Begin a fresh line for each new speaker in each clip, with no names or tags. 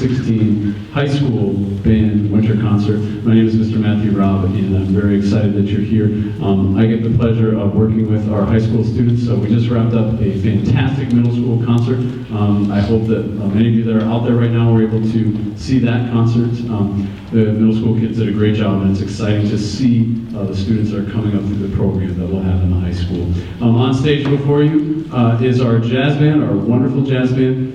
2016 high school band winter concert. My name is Mr. Matthew Robb, and I'm very excited that you're here. I get the pleasure of working with our high school students. So we just wrapped up a fantastic middle school concert. I hope that many of you that are out there right now were able to see that concert. The middle school kids did a great job, and it's exciting to see the students that are coming up through the program that we'll have in the high school. On stage before you is our jazz band, our wonderful jazz band.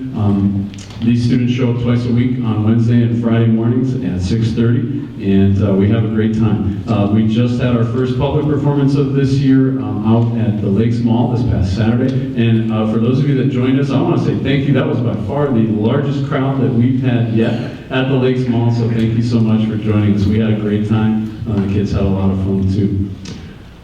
These students show up twice a week on Wednesday and Friday mornings at 6:30, and we have a great time. We just had our first public performance of this year out at the Lakes Mall this past Saturday, and for those of you that joined us, I want to say thank you. That was by far the largest crowd that we've had yet at the Lakes Mall, so thank you so much for joining us. We had a great time. The kids had a lot of fun too.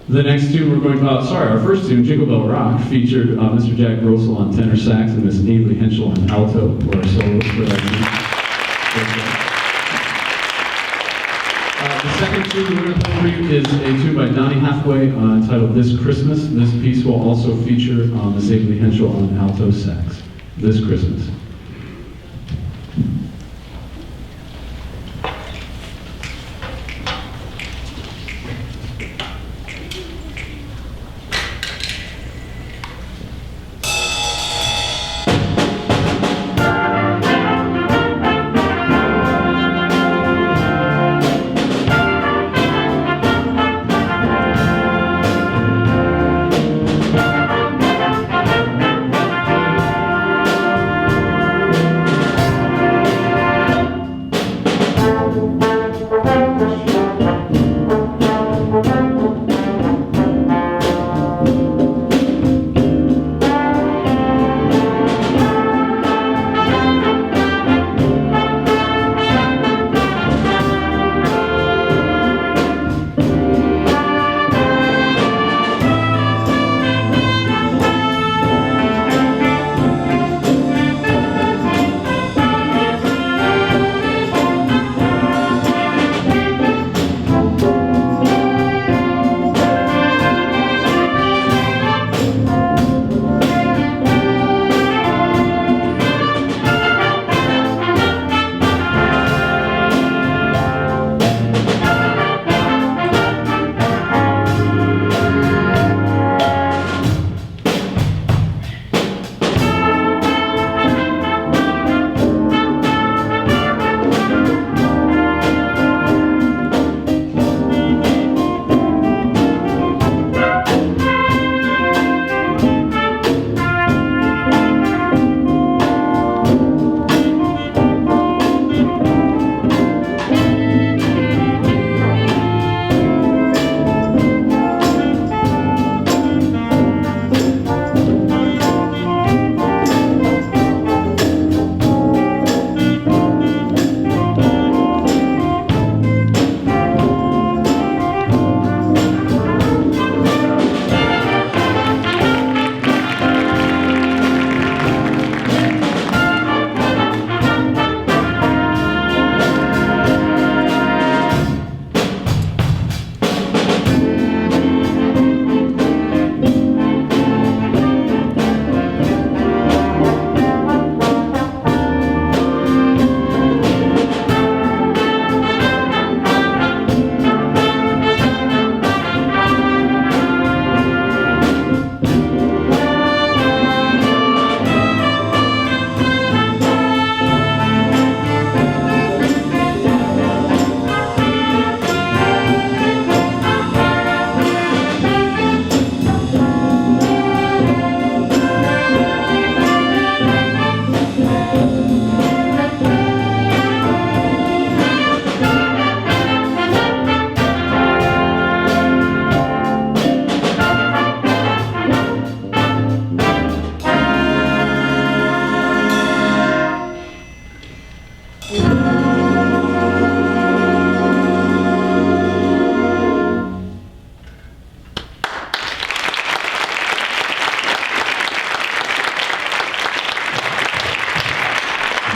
The next tune we're going to, our first tune, Jingle Bell Rock, featured Mr. Jack Grossel on tenor sax and Miss Avery Henschel on alto, who are soloists for that tune. The second tune we're going to play for you is a tune by Donny Hathaway entitled This Christmas. This piece will also feature Miss Avery Henschel on alto sax. This Christmas.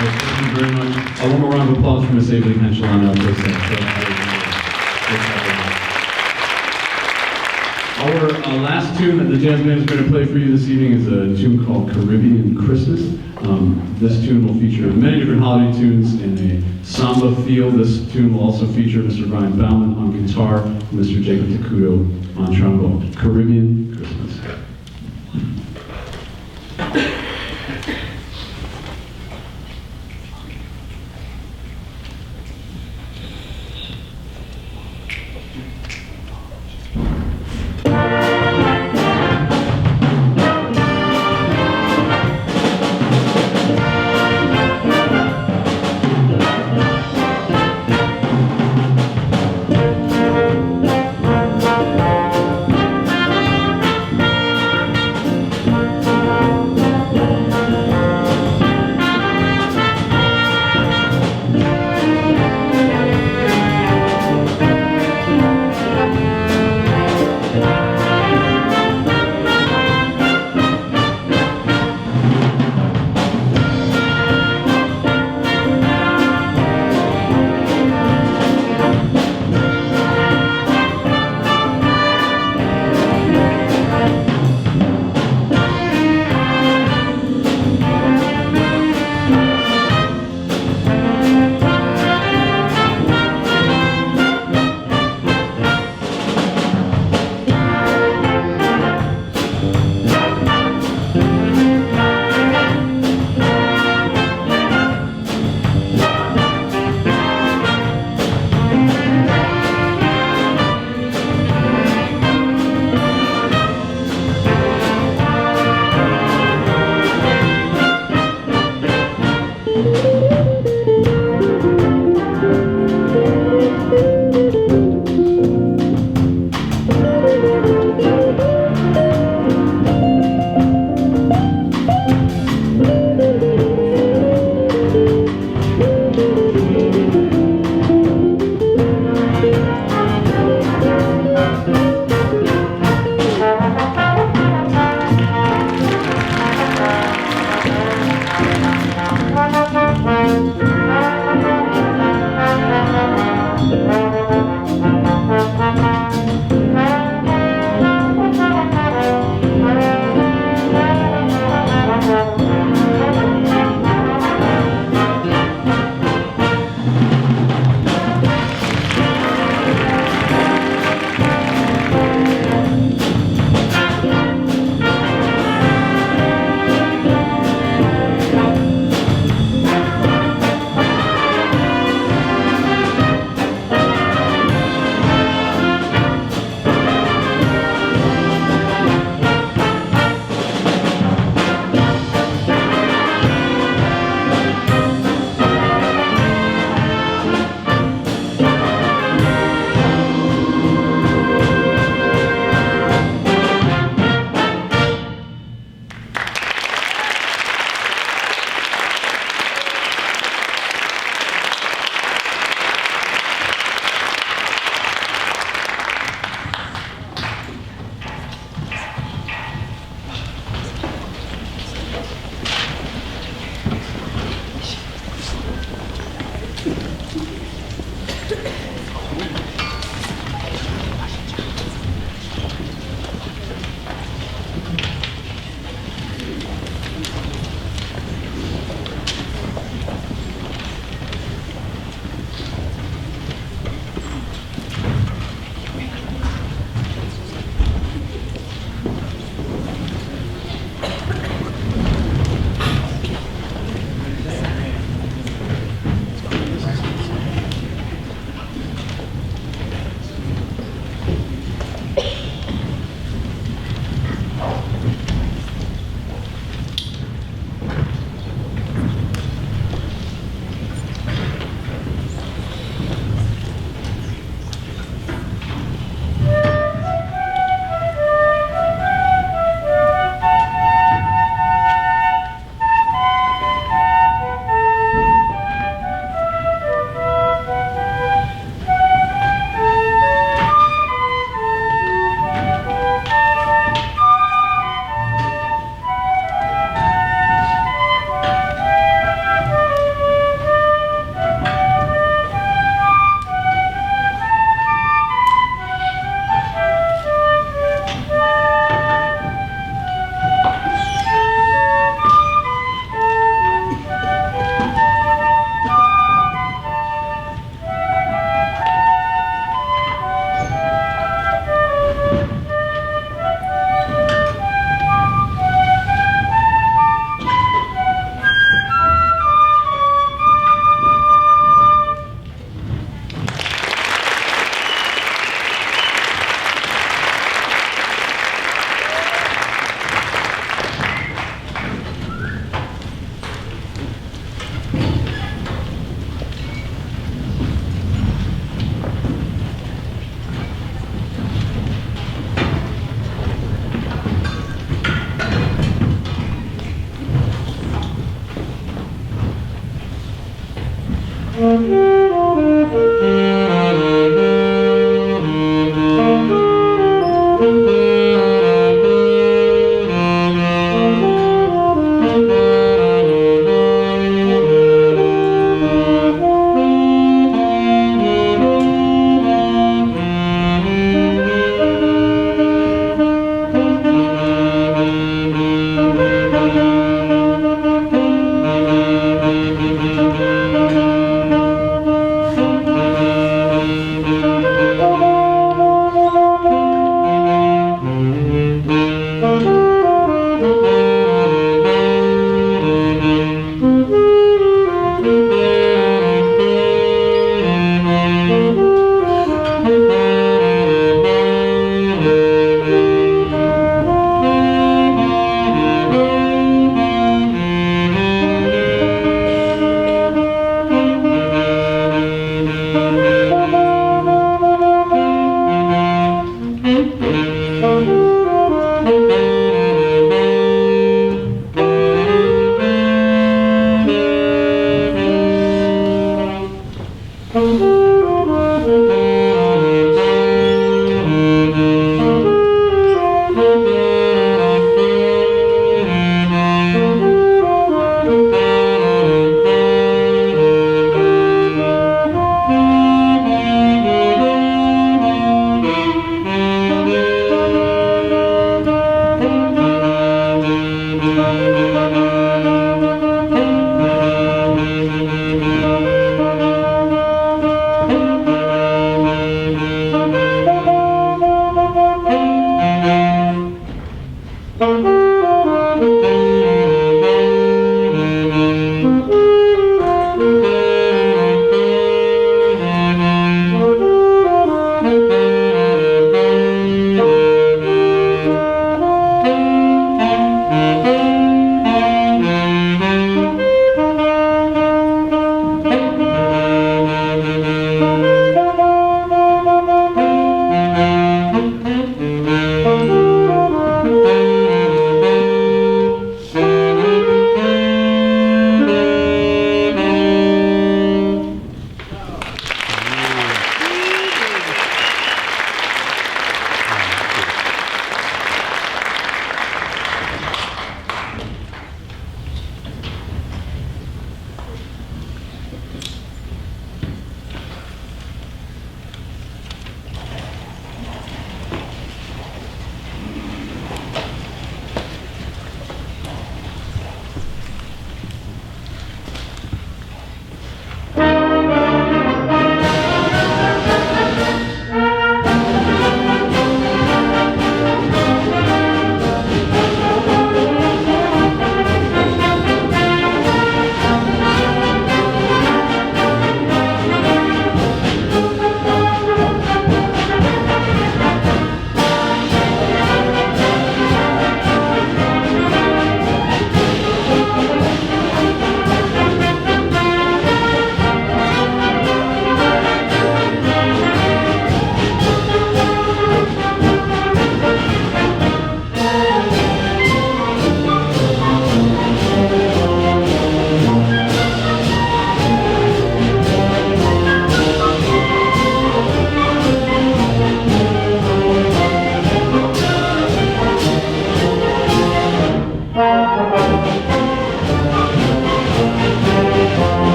Thank you very much. One more round of applause for Miss Avery Henschel on alto sax. Our last tune that the jazz band is going to play for you this evening is a tune called Caribbean Christmas. This tune will feature many different holiday tunes in a samba feel. This tune will also feature Mr. Brian Bauman on guitar and Mr. Jacob Takudo on trombone. Caribbean Christmas.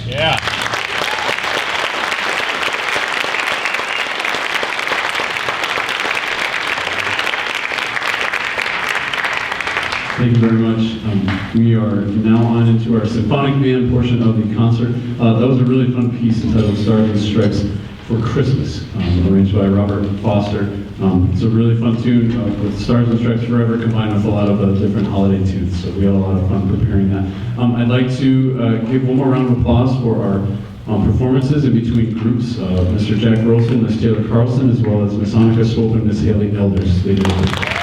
Yeah.
Thank you very much. We are now on into our symphonic band portion of the concert. That was a really fun piece entitled Stars and Stripes for Christmas, arranged by Robert Foster. It's a really fun tune with Stars and Stripes Forever combined with a lot of different holiday tunes, so we had a lot of fun preparing that. I'd like to give one more round of applause for our performances in between groups. Mr. Jack Rolson, Ms. Taylor Carlson, as well as Ms. Annika Swope and Ms. Haley Elders. They did a great job.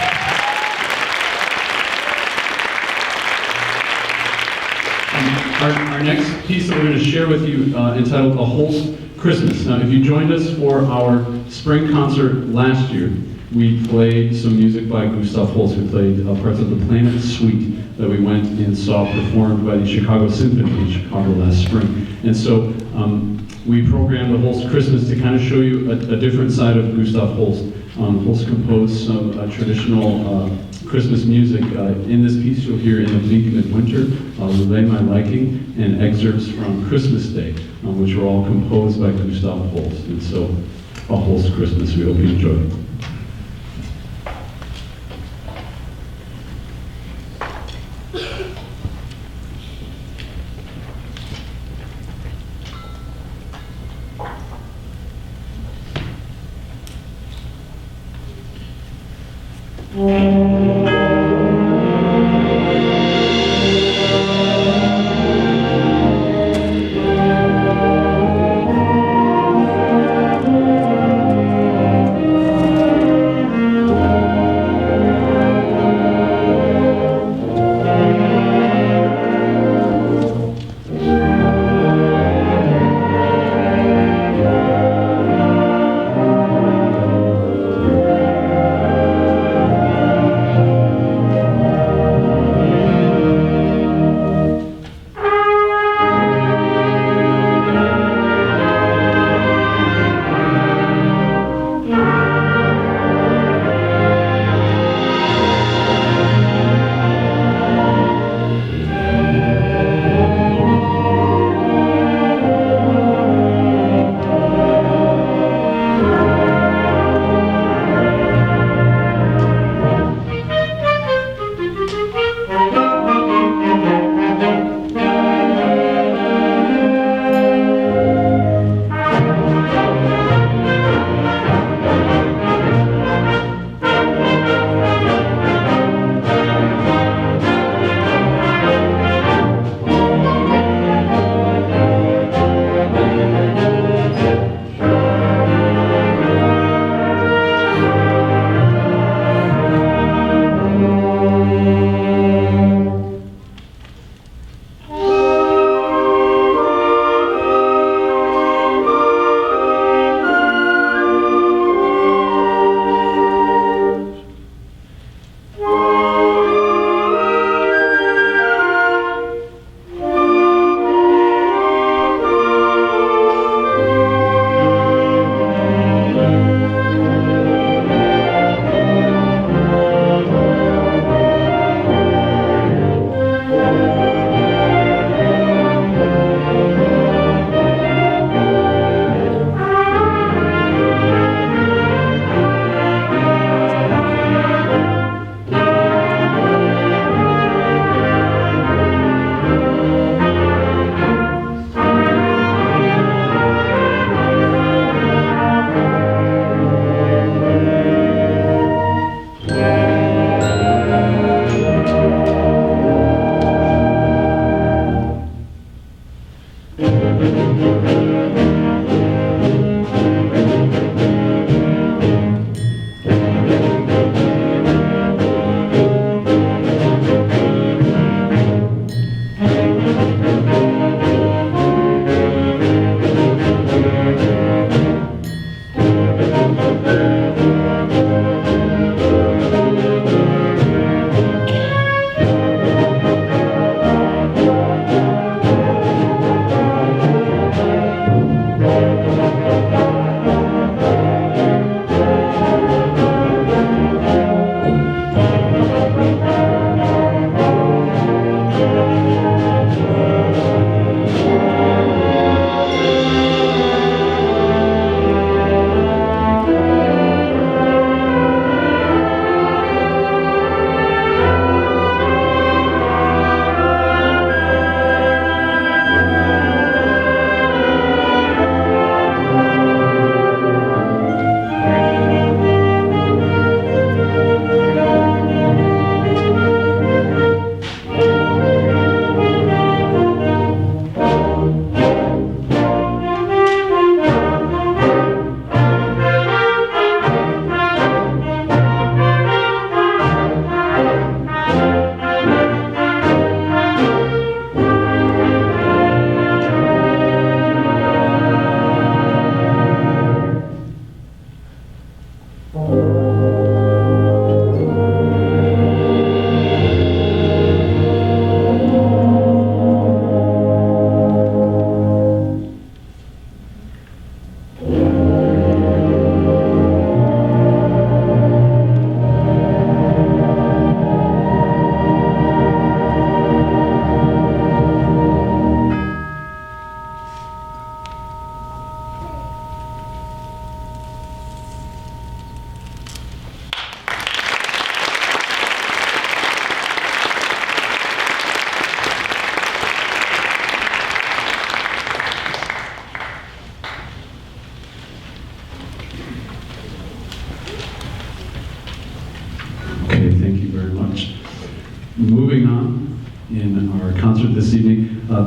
Our next piece that we're going to share with you entitled A Holst Christmas. Now, if you joined us for our spring concert last year, we played some music by Gustav Holst. We played parts of the Planet Suite that we went and saw performed by the Chicago Symphony in Chicago last spring. And so we programmed the Holst Christmas to kind of show you a different side of Gustav Holst. Holst composed some traditional Christmas music. In this piece you'll hear In the Bleak Midwinter, Relay My Liking, and excerpts from Christmas Day, which were all composed by Gustav Holst. And so, A Holst Christmas, we hope you enjoy it.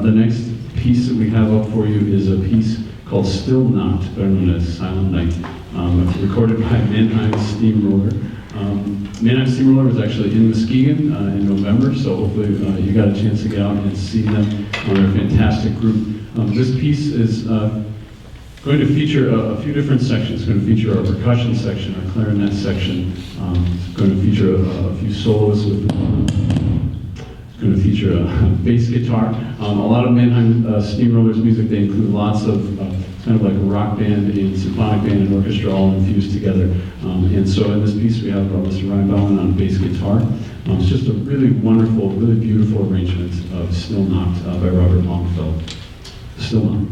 The next piece that we have up for you is a piece called Still Not, better known as Silent Night, recorded by Mannheim Steamroller. Mannheim Steamroller was actually in Muskegon in November, so hopefully you got a chance to get out and see them. They're a fantastic group. This piece is going to feature a few different sections. It's going to feature our percussion section, our clarinet section. It's going to feature a few solos with. It's going to feature a bass guitar. A lot of Mannheim Steamroller's music, they include lots of kind of like a rock band and symphonic band and orchestra all infused together. And so in this piece we have Mr. Ryan Bauman on bass guitar. It's just a really wonderful, really beautiful arrangement of Still Not by Robert Longfellow. Still Not.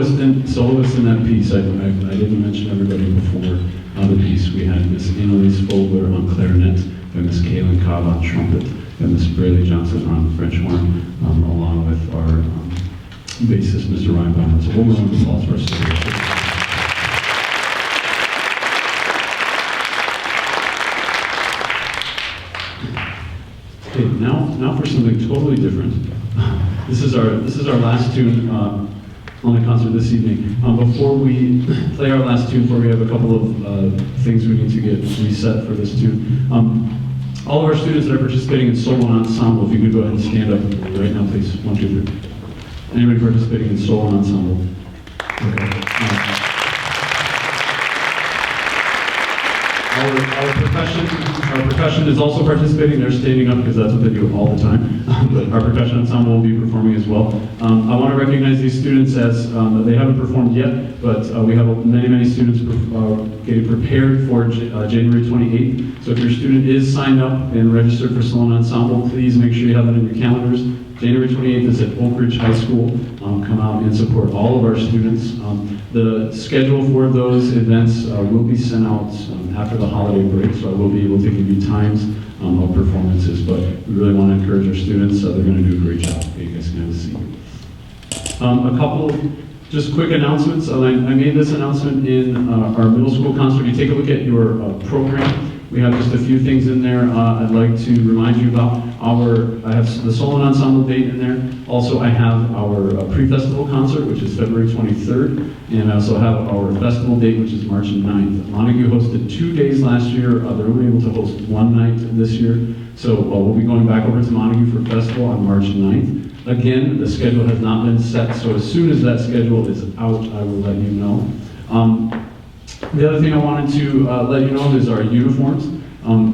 soloists in that piece, I didn't mention everybody before the piece. We had Miss Annalise Fogler on clarinet, and Miss Kaylin Cobb on trumpet, and Miss Braley Johnson on French horn, along with our bassist, Mr. Ryan Bowman. So one more round of applause for our soloists. Okay, now for something totally different. This is our last tune on the concert this evening. Before we play our last tune, we have a couple of things we need to get reset for this tune. All of our students that are participating in solo and ensemble, if you could go ahead and stand up right now, please. 1, 2, 3. Anybody participating in solo and ensemble? Okay. Our percussion is also participating. They're standing up because that's what they do all the time. But our percussion ensemble will be performing as well. I want to recognize these students as they haven't performed yet, but we have many students getting prepared for January 28th. So if your student is signed up and registered for solo and ensemble, please make sure you have that in your calendars. January 28th is at Oak Ridge High School. Come out and support all of our students. The schedule for those events will be sent out after the holiday break, so I will be able to give you times of performances, but we really want to encourage our students. They're going to do a great job. Okay, you guys can have a seat. A couple just quick announcements. I made this announcement in our middle school concert. You take a look at your program. We have just a few things in there I'd like to remind you about. I have the solo and ensemble date in there. Also, I have our pre-festival concert, which is February 23rd, and I also have our festival date, which is March 9th. Montague hosted 2 days last year. They're only able to host one night this year, so we'll be going back over to Montague for festival on March 9th. Again, the schedule has not been set, so as soon as that schedule is out, I will let you know. The other thing I wanted to let you know is our uniforms.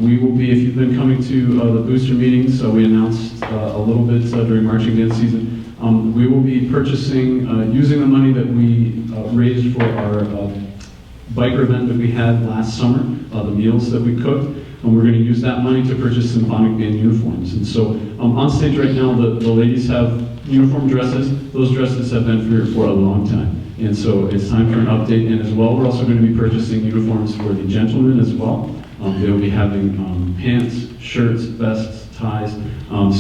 We will be, if you've been coming to the booster meetings, we announced a little bit during marching band season, we will be purchasing, using the money that we raised for our biker event that we had last summer, the meals that we cooked, and we're going to use that money to purchase symphonic band uniforms. And so on stage right now, the ladies have uniform dresses. Those dresses have been here for a long time. And so it's time for an update. And as well, we're also going to be purchasing uniforms for the gentlemen as well. They will be having pants, shirts, vests, ties.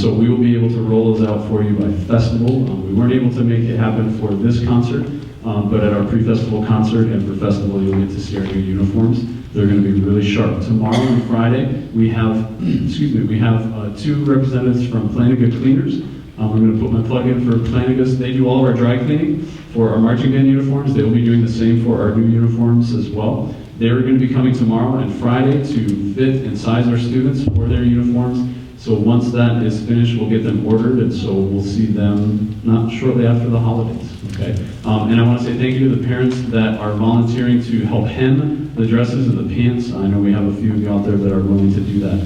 So we will be able to roll those out for you by festival. We weren't able to make it happen for this concert, but at our pre-festival concert and for festival, you'll get to see our new uniforms. They're going to be really sharp. Tomorrow and Friday, we have, we have 2 representatives from Flanagan Cleaners. I'm going to put my plug in for Flanagan's. They do all of our dry cleaning for our marching band uniforms. They will be doing the same for our new uniforms as well. They're going to be coming tomorrow and Friday to fit and size our students for their uniforms. So once that is finished, we'll get them ordered, and so we'll see them not shortly after the holidays. Okay. And I want to say thank you to the parents that are volunteering to help hem the dresses and the pants. I know we have a few of you out there that are willing to do that.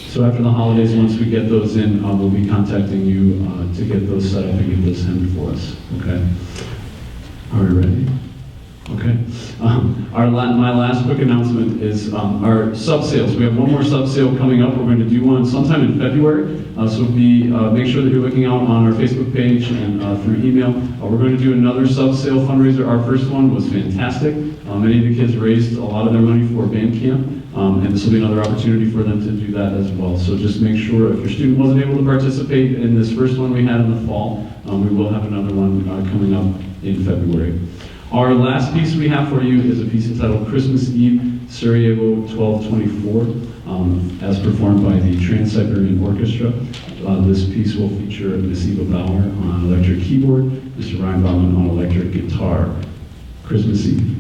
So after the holidays, once we get those in, we'll be contacting you to get those set up and get those hemmed for us. Okay. Are we ready? Okay. My last quick announcement is our sub sales. We have one more sub sale coming up. We're going to do one sometime in February. So make sure that you're looking out on our Facebook page and through email. We're going to do another sub sale fundraiser. Our first one was fantastic. Many of the kids raised a lot of their money for band camp. And this will be another opportunity for them to do that as well. So just make sure if your student wasn't able to participate in this first one we had in the fall, we will have another one coming up in February. Our last piece we have for you is a piece entitled Christmas Eve, Sarajevo 1224, as performed by the Trans-Siberian Orchestra. This piece will feature Miss Eva Bauer on electric keyboard, Mr. Ryan Bauman on electric guitar. Christmas Eve.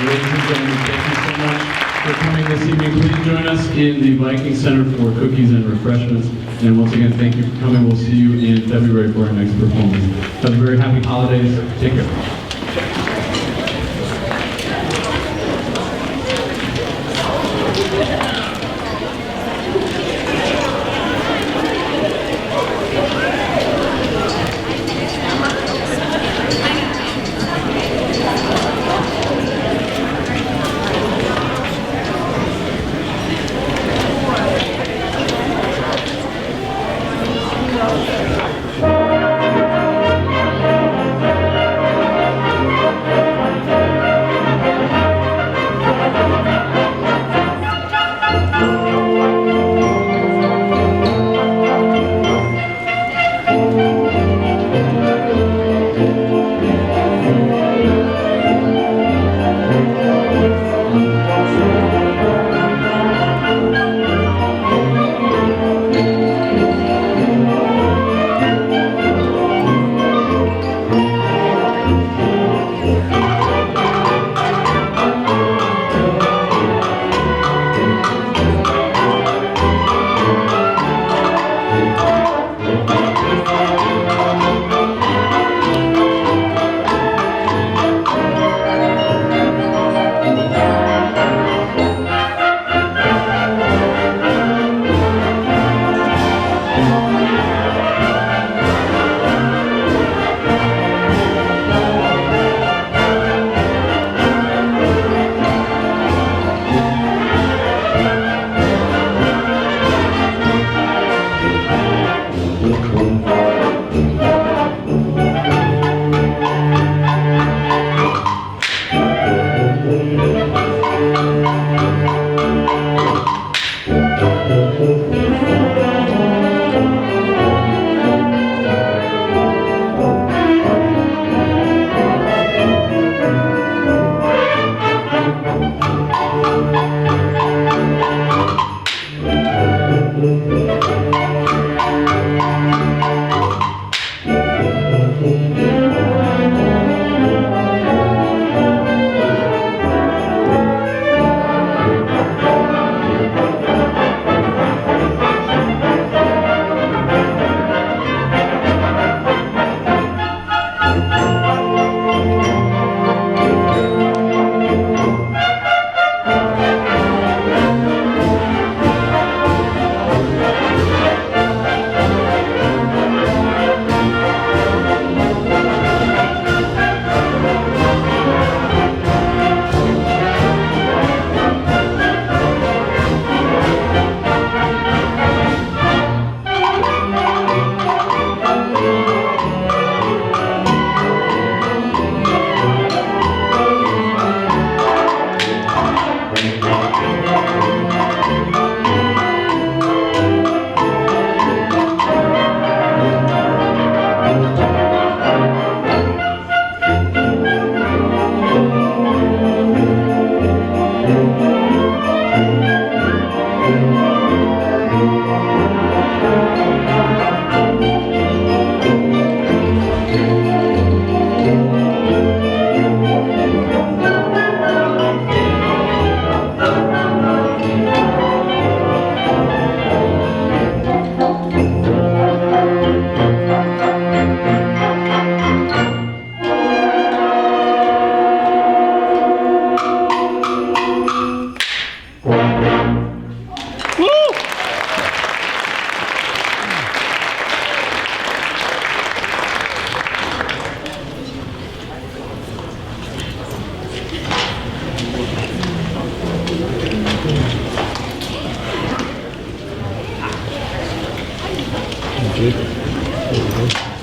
ladies and gentlemen, thank you so much for coming this evening. Please join us in the Viking Center for cookies and refreshments. And once again, thank you for coming. We'll see you in February for our next performance. Have a very happy holidays. Take care.
Good.